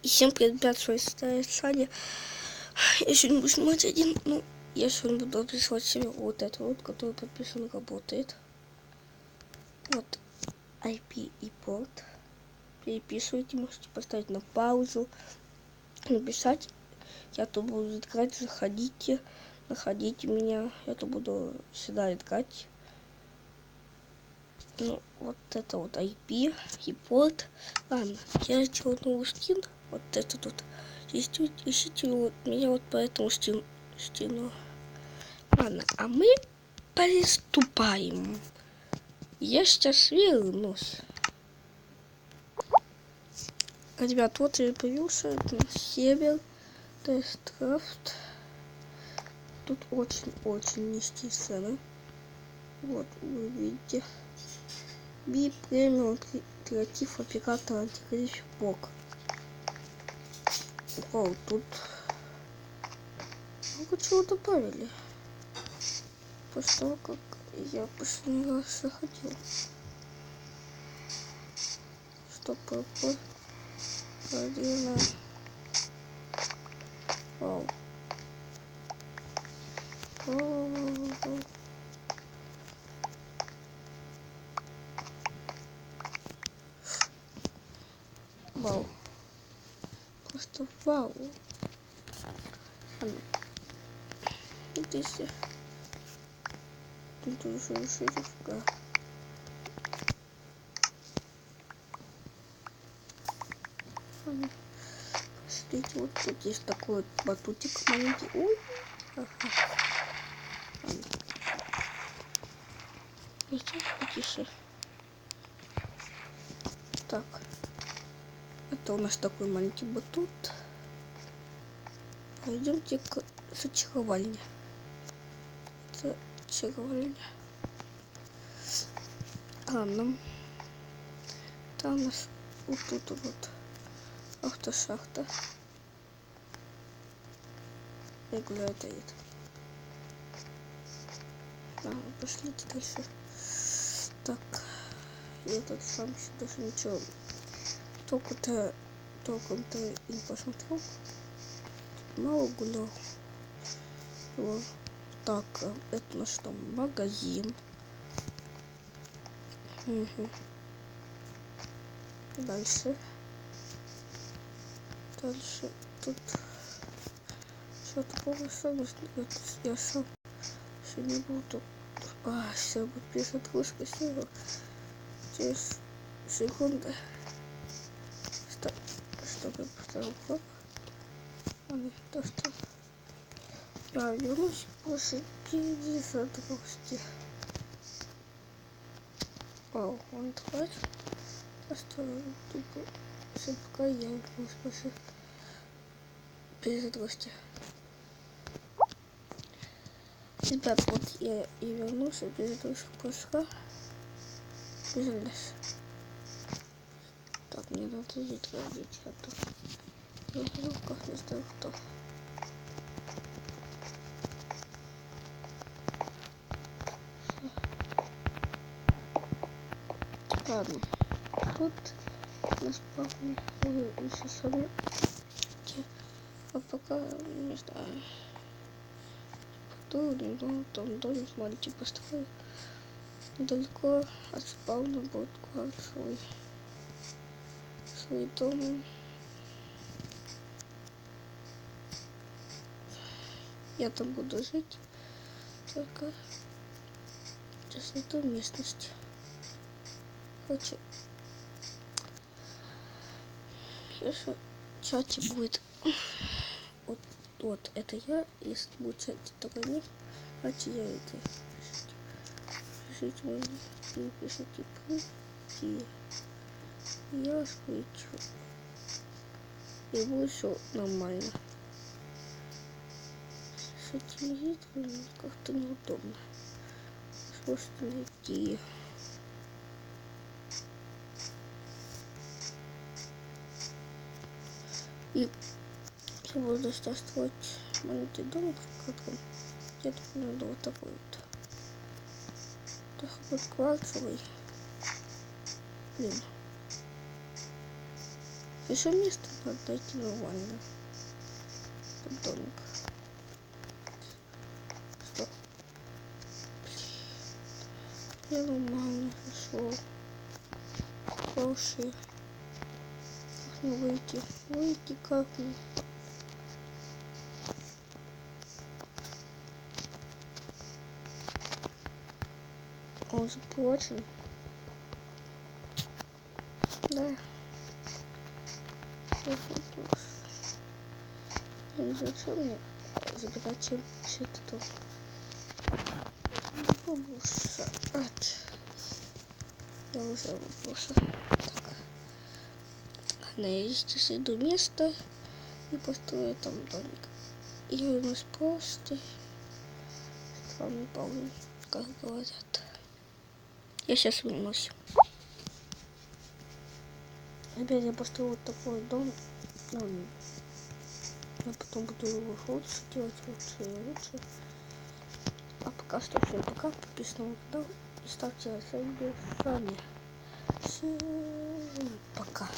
И всем привет, ребят, с вами Саня. Я сегодня буду снимать один, я сегодня буду рисовать себе вот это вот, который подписан, работает. Вот IP и порт. Переписывайте, можете поставить на паузу, написать. Я тут буду играть, заходите, находите меня, я тут буду всегда играть. Ну, вот это вот IP и порт. Ладно, я сделал новый скин, вот это тут. Ищите вот меня вот по этому стену. Ладно, а мы приступаем. Я сейчас вернусь. Ребят, вот я появился, это сервер Тесткрафт. Тут очень низкие цены. Вот, вы видите. Би премиум креатив оператор антикризис блок. Вау, тут много чего добавили. После того, как я последний раз заходил. Что такое? Вау. Вау. Просто вау. Вот если тут уже шерифка. Посмотрите, вот тут есть такой вот батутик маленький. Ой. Ага. Сейчас потише. Так. Это у нас такой маленький батут. Пойдемте к зачаровальне. Зачаровальня. Ладно. Там у нас вот тут вот автошахта. Регуляр стоит. Пошлите дальше. Так. Я тут сам даже ничего. Толком-то и не посмотрел. Мало гулял. Вот. Так, это на что? Магазин. Угу. Дальше тут что-то полностью я сам все не буду. Все будет писать русскую серию через секунды. Чтобы я поставил клоп. То, что я вернусь после 50 гости. Вау, он открывает. Просто тупо все пока я вернусь после 50 гости. Ребят, вот я и вернулся, предыдущих пошла. Безумность. Так, мне надо жить родить, а то я в руках не знаю кто. Ладно, тут нас пахнет еще сами. А пока, не знаю, потом там домик маленький построил. Далеко от спауна будет кварт свой дом. Я там буду жить, только сейчас не ту местность. Короче, если в чате будет вот это я, если будет в чате такой ник, значит я это. Пишите мне, пишите прийти. Я встречу. И будет все нормально. С этим зрителями как-то неудобно. Просто найти. И я буду строить маленький домик, в котором я думаю, надо вот такой вот. Так вот кварцевый. Блин. Еще место надо найти нормально. Тут домик. Что? Я нормально нашел. Хороший. Как мне выйти? Выйти как мне? Он заплачен. Да. Ну зачем мне забирать что-то тут? Бабуша. Я уже бабуша. Так. Ладно, я сейчас иду место и построю там домик. Я вернусь просто. С вами полный, как говорят. Я сейчас вернусь. Опять я построю вот такой дом. Я потом буду его лучше делать, лучше и лучше. А пока что всем пока. Подписывайтесь на мой канал и ставьте лайки. С вами всем пока.